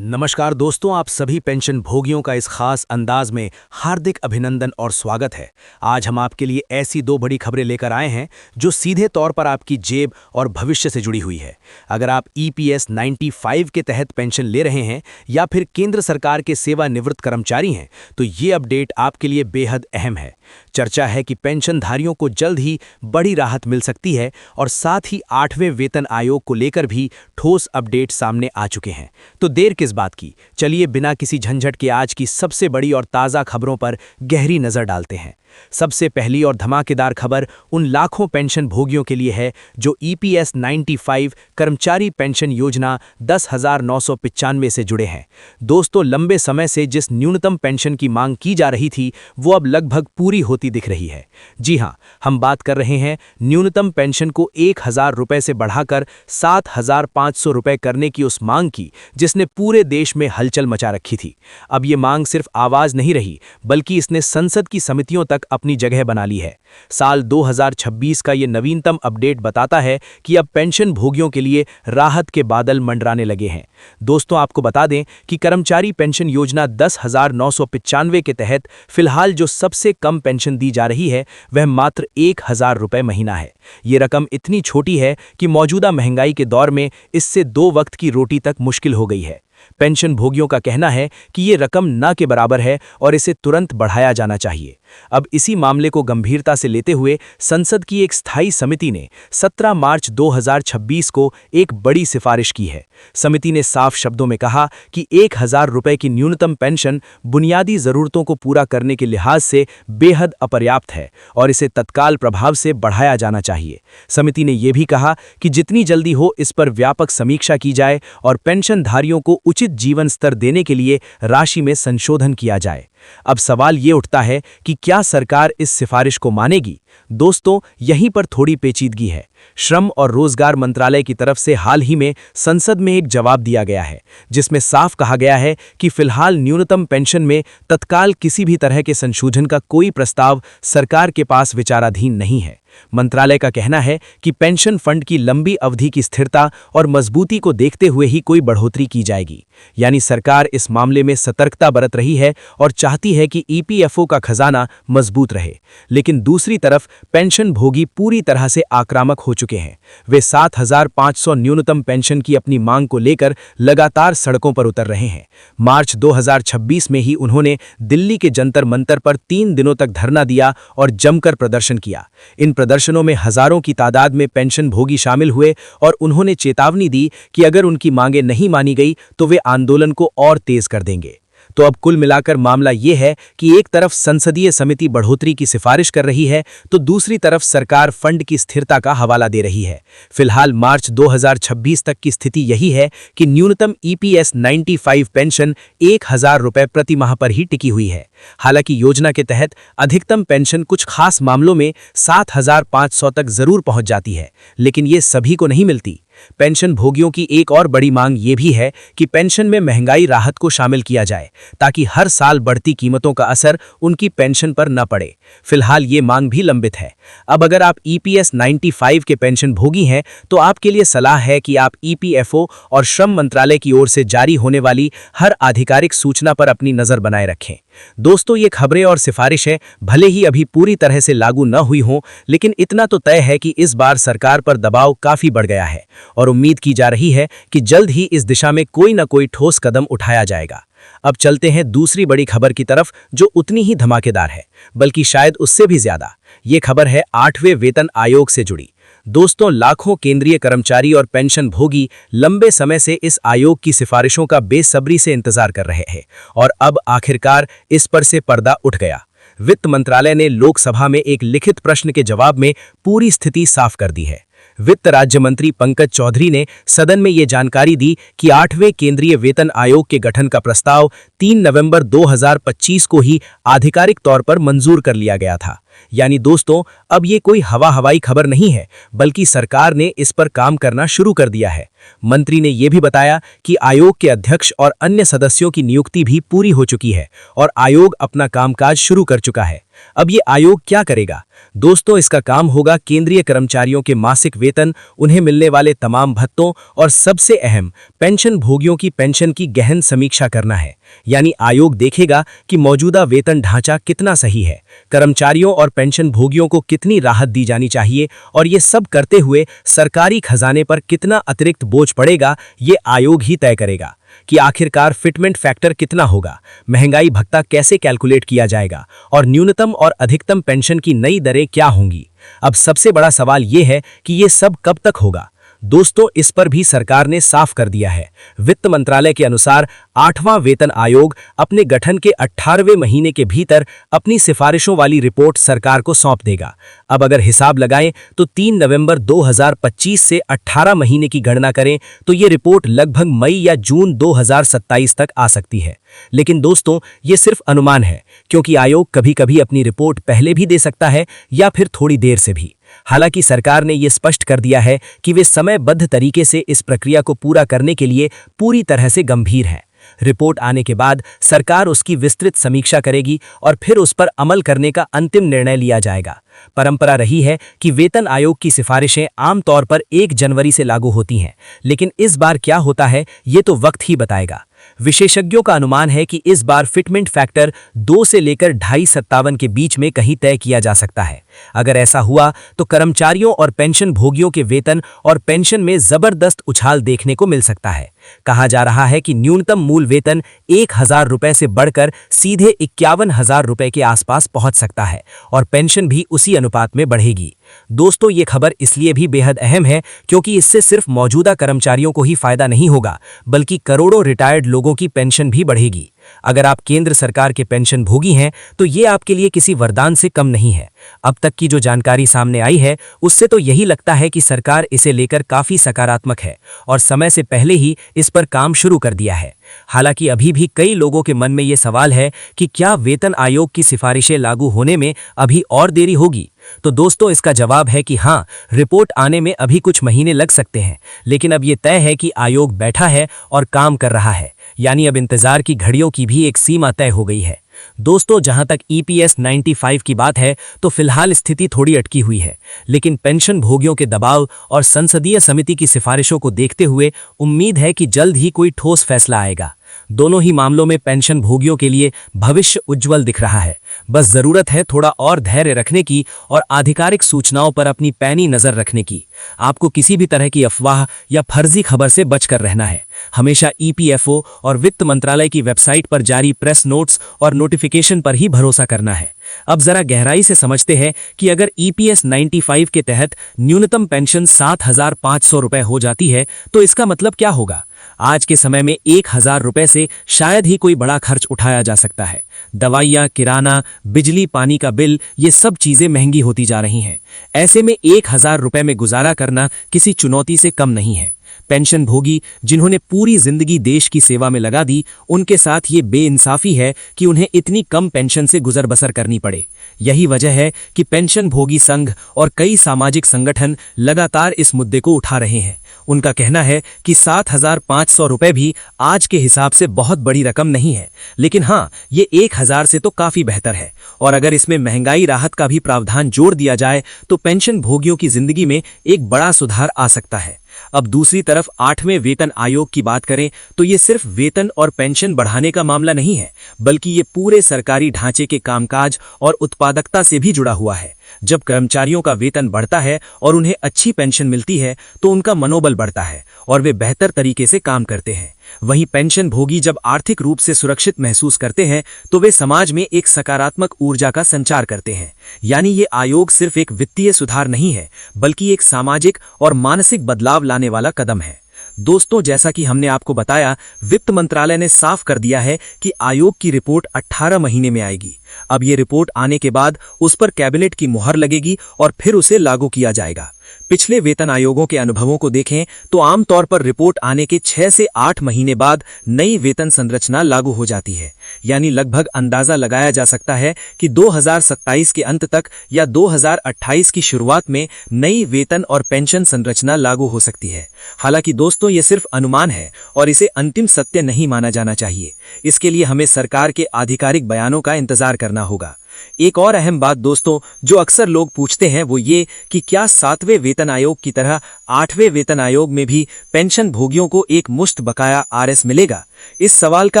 नमस्कार दोस्तों, आप सभी पेंशन भोगियों का इस खास अंदाज में हार्दिक अभिनंदन और स्वागत है। आज हम आपके लिए ऐसी दो बड़ी खबरें लेकर आए हैं जो सीधे तौर पर आपकी जेब और भविष्य से जुड़ी हुई है। अगर आप EPS 95 के तहत पेंशन ले रहे हैं या फिर केंद्र सरकार के सेवानिवृत्त कर्मचारी हैं, तो ये अपडेट आपके लिए बेहद अहम है। चर्चा है कि पेंशनधारियों को जल्द ही बड़ी राहत मिल सकती है और साथ ही 8वें वेतन आयोग को लेकर भी ठोस अपडेट सामने आ चुके हैं। तो देर किस बात की, चलिए बिना किसी झंझट के आज की सबसे बड़ी और ताज़ा खबरों पर गहरी नज़र डालते हैं। सबसे पहली और धमाकेदार खबर उन लाखों पेंशन भोगियों के लिए है जो EPS 95 कर्मचारी पेंशन योजना 10,995 से जुड़े हैं। दोस्तों, लंबे समय से जिस न्यूनतम पेंशन की मांग की जा रही थी वो अब लगभग पूरी होती दिख रही है। जी हां, हम बात कर रहे हैं न्यूनतम पेंशन को 1,000 रुपए से बढ़ाकर 7,500 रुपए करने की उस मांग की जिसने पूरे देश में हलचल मचा रखी थी। अब ये मांग सिर्फ आवाज नहीं रही, बल्कि इसने संसद की समितियों तक अपनी जगह बना ली है। साल 2026 का ये नवीनतम अपडेट बताता है कि अब पेंशन भोगियों के लिए राहत के बादल मंडराने लगे हैं। दोस्तों, आपको बता दें कि कर्मचारी पेंशन योजना 10,995 के तहत फिलहाल जो सबसे कम पेंशन दी जा रही है वह मात्र 1,000 रुपए महीना है। ये रकम इतनी छोटी है कि मौजूदा महंगाई के दौर में इससे 2 वक्त की रोटी तक मुश्किल हो गई है। पेंशन भोगियों का कहना है कि ये रकम न के बराबर है और इसे तुरंत बढ़ाया जाना चाहिए। अब इसी मामले को गंभीरता से लेते हुए संसद की एक स्थायी समिति ने 17 मार्च 2026 को एक बड़ी सिफारिश की है। समिति ने साफ शब्दों में कहा कि 1,000 रुपए की न्यूनतम पेंशन बुनियादी जरूरतों को पूरा करने के लिहाज से बेहद अपर्याप्त है और इसे तत्काल प्रभाव से बढ़ाया जाना चाहिए। समिति ने यह भी कहा कि जितनी जल्दी हो इस पर व्यापक समीक्षा की जाए और पेंशनधारियों को उचित जीवन स्तर देने के लिए राशि में संशोधन किया जाए। अब सवाल ये उठता है कि क्या सरकार इस सिफारिश को मानेगी? दोस्तों, यहीं पर थोड़ी पेचीदगी है। श्रम और रोजगार मंत्रालय की तरफ से हाल ही में संसद में एक जवाब दिया गया है जिसमें साफ कहा गया है कि फिलहाल न्यूनतम पेंशन में तत्काल किसी भी तरह के संशोधन का कोई प्रस्ताव सरकार के पास विचाराधीन नहीं है। मंत्रालय का कहना है कि पेंशन फंड की लंबी अवधि की स्थिरता और मजबूती को देखते हुए ही कोई बढ़ोतरी की जाएगी। यानी सरकार इस मामले में सतर्कता बरत रही है और चाहती है कि EPFO का खजाना मजबूत रहे। लेकिन दूसरी तरफ पेंशन भोगी पूरी तरह से आक्रामक हो चुके हैं। वे 7,500 न्यूनतम पेंशन की अपनी मांग को लेकर लगातार सड़कों पर उतर रहे हैं। मार्च 2026 में ही उन्होंने दिल्ली के जंतर मंतर पर 3 दिनों तक धरना दिया और जमकर प्रदर्शन किया। इन प्रदर्शनों में हजारों की तादाद में पेंशन भोगी शामिल हुए और उन्होंने चेतावनी दी कि अगर उनकी मांगें नहीं मानी गई तो वे आंदोलन को और तेज कर देंगे। तो अब कुल मिलाकर मामला ये है कि एक तरफ संसदीय समिति बढ़ोतरी की सिफारिश कर रही है तो दूसरी तरफ सरकार फंड की स्थिरता का हवाला दे रही है। फिलहाल मार्च 2026 तक की स्थिति यही है कि न्यूनतम EPS 95 पेंशन 1,000 रुपए प्रति माह पर ही टिकी हुई है। हालांकि योजना के तहत अधिकतम पेंशन कुछ खास मामलों में 7,500 तक जरूर पहुंच जाती है, लेकिन ये सभी को नहीं मिलती। पेंशन भोगियों की एक और बड़ी मांग ये भी है कि पेंशन में महंगाई राहत को शामिल किया जाए ताकि हर साल बढ़ती कीमतों का असर उनकी पेंशन पर न पड़े। फिलहाल ये मांग भी लंबित है। अब अगर आप EPS 95 के पेंशन भोगी हैं तो आपके लिए सलाह है कि आप EPFO और श्रम मंत्रालय की ओर से जारी होने वाली हर आधिकारिक सूचना पर अपनी नजर बनाए रखें। दोस्तों, ये खबरें और सिफारिशें भले ही अभी पूरी तरह से लागू न हुई हों, लेकिन इतना तो तय है कि इस बार सरकार पर दबाव काफी बढ़ गया है और उम्मीद की जा रही है कि जल्द ही इस दिशा में कोई न कोई ठोस कदम उठाया जाएगा। अब चलते हैं दूसरी बड़ी खबर की तरफ जो उतनी ही धमाकेदार है, बल्कि शायद उससे भी ज्यादा। ये खबर है 8वें वेतन आयोग से जुड़ी। दोस्तों, लाखों केंद्रीय कर्मचारी और पेंशन भोगी लंबे समय से इस आयोग की सिफारिशों का बेसब्री से इंतजार कर रहे हैं और अब आखिरकार इस पर से पर्दा उठ गया। वित्त मंत्रालय ने लोकसभा में एक लिखित प्रश्न के जवाब में पूरी स्थिति साफ कर दी है। वित्त राज्य मंत्री पंकज चौधरी ने सदन में ये जानकारी दी कि 8वें केंद्रीय वेतन आयोग के गठन का प्रस्ताव 3 नवंबर 2025 को ही आधिकारिक तौर पर मंजूर कर लिया गया था। यानी दोस्तों, अब ये कोई हवाई खबर नहीं है, बल्कि सरकार ने इस पर काम करना शुरू कर दिया है। मंत्री ने यह भी बताया कि आयोग के अध्यक्ष और अन्य सदस्यों की नियुक्ति भी पूरी हो चुकी है और आयोग अपना कामकाज शुरू कर चुका है। अब ये आयोग क्या करेगा? दोस्तों, इसका काम होगा केंद्रीय कर्मचारियों के मासिक वेतन, उन्हें मिलने वाले तमाम भत्तों और सबसे अहम पेंशन भोगियों की पेंशन की गहन समीक्षा करना है। यानी आयोग देखेगा कि मौजूदा वेतन ढांचा कितना सही है, कर्मचारियों और पेंशन भोगियों को कितनी राहत दी जानी चाहिए, और ये सब करते हुए सरकारी खजाने पर कितना अतिरिक्त बोझ पड़ेगा, ये आयोग ही तय करेगा कि आखिरकार फिटमेंट फैक्टर कितना होगा, महंगाई भत्ता कैसे कैलकुलेट किया जाएगा और न्यूनतम और अधिकतम पेंशन की नई दरें क्या होंगी। अब सबसे बड़ा सवाल यह है कि ये सब कब तक होगा। दोस्तों, इस पर भी सरकार ने साफ कर दिया है। वित्त मंत्रालय के अनुसार 8वां वेतन आयोग अपने गठन के 18वें महीने के भीतर अपनी सिफारिशों वाली रिपोर्ट सरकार को सौंप देगा। अब अगर हिसाब लगाएं तो 3 नवंबर 2025 से 18 महीने की गणना करें तो ये रिपोर्ट लगभग मई या जून 2027 तक आ सकती है। लेकिन दोस्तों, ये सिर्फ अनुमान है, क्योंकि आयोग कभी-कभी अपनी रिपोर्ट पहले भी दे सकता है या फिर थोड़ी देर से भी। हालांकि सरकार ने यह स्पष्ट कर दिया है कि वे समयबद्ध तरीके से इस प्रक्रिया को पूरा करने के लिए पूरी तरह से गंभीर हैं। रिपोर्ट आने के बाद सरकार उसकी विस्तृत समीक्षा करेगी और फिर उस पर अमल करने का अंतिम निर्णय लिया जाएगा। परंपरा रही है कि वेतन आयोग की सिफारिशें आमतौर पर 1 जनवरी से लागू होती हैं, लेकिन इस बार क्या होता है ये तो वक्त ही बताएगा। विशेषज्ञों का अनुमान है कि इस बार फिटमेंट फैक्टर 2 से लेकर 2.5-57 के बीच में कहीं तय किया जा सकता है। अगर ऐसा हुआ तो कर्मचारियों और पेंशन भोगियों के वेतन और पेंशन में जबरदस्त उछाल देखने को मिल सकता है। कहा जा रहा है कि न्यूनतम मूल वेतन 1,000 रुपए से बढ़कर सीधे 51,000 रुपए के आसपास पहुंच सकता है और पेंशन भी उसी अनुपात में बढ़ेगी। दोस्तों, ये खबर इसलिए भी बेहद अहम है क्योंकि इससे सिर्फ मौजूदा कर्मचारियों को ही फायदा नहीं होगा, बल्कि करोड़ों रिटायर्ड लोगों की पेंशन भी बढ़ेगी। अगर आप केंद्र सरकार के पेंशन भोगी हैं तो ये आपके लिए किसी वरदान से कम नहीं है। अब तक की जो जानकारी सामने आई है उससे तो यही लगता है कि सरकार इसे लेकर काफी सकारात्मक है और समय से पहले ही इस पर काम शुरू कर दिया है। हालांकि अभी भी कई लोगों के मन में ये सवाल है कि क्या वेतन आयोग की सिफारिशें लागू होने में अभी और देरी होगी। तो दोस्तों, इसका जवाब है कि हाँ, रिपोर्ट आने में अभी कुछ महीने लग सकते हैं, लेकिन अब ये तय है कि आयोग बैठा है और काम कर रहा है। यानी अब इंतजार की घड़ियों की भी एक सीमा तय हो गई है। दोस्तों, जहां तक EPS 95 की बात है तो फिलहाल स्थिति थोड़ी अटकी हुई है, लेकिन पेंशन भोगियों के दबाव और संसदीय समिति की सिफारिशों को देखते हुए उम्मीद है कि जल्द ही कोई ठोस फैसला आएगा। दोनों ही मामलों में पेंशन भोगियों के लिए भविष्य उज्जवल दिख रहा है। बस जरूरत है थोड़ा और धैर्य रखने की और आधिकारिक सूचनाओं पर अपनी पैनी नजर रखने की। आपको किसी भी तरह की अफवाह या फर्जी खबर से बचकर रहना है। हमेशा EPFO और वित्त मंत्रालय की वेबसाइट पर जारी प्रेस नोट्स और नोटिफिकेशन पर ही भरोसा करना है। अब जरा गहराई से समझते हैं कि अगर EPS 95 के तहत न्यूनतम पेंशन 7,500 रुपए हो जाती है तो इसका मतलब क्या होगा। आज के समय में 1,000 रुपए से शायद ही कोई बड़ा खर्च उठाया जा सकता है। दवाइयाँ, किराना, बिजली, पानी का बिल, ये सब चीजें महंगी होती जा रही हैं। ऐसे में 1,000 रुपए में गुजारा करना किसी चुनौती से कम नहीं है। पेंशन भोगी जिन्होंने पूरी जिंदगी देश की सेवा में लगा दी, उनके साथ ये बेइंसाफी है कि उन्हें इतनी कम पेंशन से गुजर बसर करनी पड़े। यही वजह है कि पेंशन भोगी संघ और कई सामाजिक संगठन लगातार इस मुद्दे को उठा रहे हैं। उनका कहना है कि 7,500 रुपए भी आज के हिसाब से बहुत बड़ी रकम नहीं है, लेकिन हाँ, ये 1,000 से तो काफी बेहतर है। और अगर इसमें महंगाई राहत का भी प्रावधान जोड़ दिया जाए तो पेंशन भोगियों की जिंदगी में एक बड़ा सुधार आ सकता है। अब दूसरी तरफ 8वें वेतन आयोग की बात करें तो ये सिर्फ वेतन और पेंशन बढ़ाने का मामला नहीं है, बल्कि ये पूरे सरकारी ढांचे के कामकाज और उत्पादकता से भी जुड़ा हुआ है। जब कर्मचारियों का वेतन बढ़ता है और उन्हें अच्छी पेंशन मिलती है तो उनका मनोबल बढ़ता है और वे बेहतर तरीके से काम करते हैं। वहीं पेंशन भोगी जब आर्थिक रूप से सुरक्षित महसूस करते हैं तो वे समाज में एक सकारात्मक ऊर्जा का संचार करते हैं। यानी ये आयोग सिर्फ एक वित्तीय सुधार नहीं है, बल्कि एक सामाजिक और मानसिक बदलाव लाने वाला कदम है। दोस्तों, जैसा कि हमने आपको बताया, वित्त मंत्रालय ने साफ कर दिया है कि आयोग की रिपोर्ट 18 महीने में आएगी। अब ये रिपोर्ट आने के बाद उस पर कैबिनेट की मुहर लगेगी और फिर उसे लागू किया जाएगा। पिछले वेतन आयोगों के अनुभवों को देखें तो आमतौर पर रिपोर्ट आने के 6 से 8 महीने बाद नई वेतन संरचना लागू हो जाती है। यानी लगभग अंदाजा लगाया जा सकता है कि 2027 के अंत तक या 2028 की शुरुआत में नई वेतन और पेंशन संरचना लागू हो सकती है। हालांकि दोस्तों, ये सिर्फ अनुमान है और इसे अंतिम सत्य नहीं माना जाना चाहिए। इसके लिए हमें सरकार के आधिकारिक बयानों का इंतजार करना होगा। एक और अहम बात दोस्तों जो अक्सर लोग पूछते हैं वो ये कि क्या 7वें वेतन आयोग की तरह 8वें वेतन आयोग में भी पेंशन भोगियों को एक मुश्त बकाया आरएस मिलेगा। इस सवाल का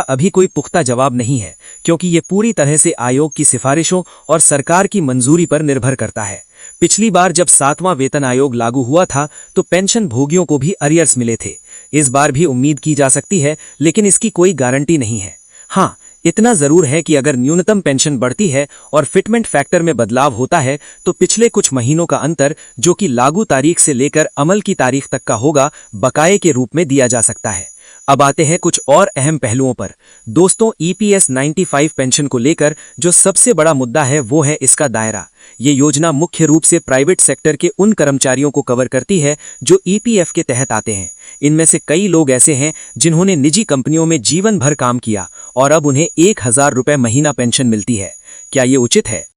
अभी कोई पुख्ता जवाब नहीं है, क्योंकि ये पूरी तरह से आयोग की सिफारिशों और सरकार की मंजूरी पर निर्भर करता है। पिछली बार जब 7वां वेतन आयोग लागू हुआ था तो पेंशन भोगियों को भी अरियर्स मिले थे। इस बार भी उम्मीद की जा सकती है, लेकिन इसकी कोई गारंटी नहीं है। हाँ, इतना जरूर है कि अगर न्यूनतम पेंशन बढ़ती है और फिटमेंट फैक्टर में बदलाव होता है तो पिछले कुछ महीनों का अंतर, जो कि लागू तारीख से लेकर अमल की तारीख तक का होगा, बकाये के रूप में दिया जा सकता है। अब आते हैं कुछ और अहम पहलुओं पर। दोस्तों, ईपीएस 95 पेंशन को लेकर जो सबसे बड़ा मुद्दा है वो है इसका दायरा। ये योजना मुख्य रूप से प्राइवेट सेक्टर के उन कर्मचारियों को कवर करती है जो ईपीएफ के तहत आते हैं। इनमें से कई लोग ऐसे हैं जिन्होंने निजी कंपनियों में जीवन भर काम किया और अब उन्हें 1000 रुपए महीना पेंशन मिलती है। क्या ये उचित है?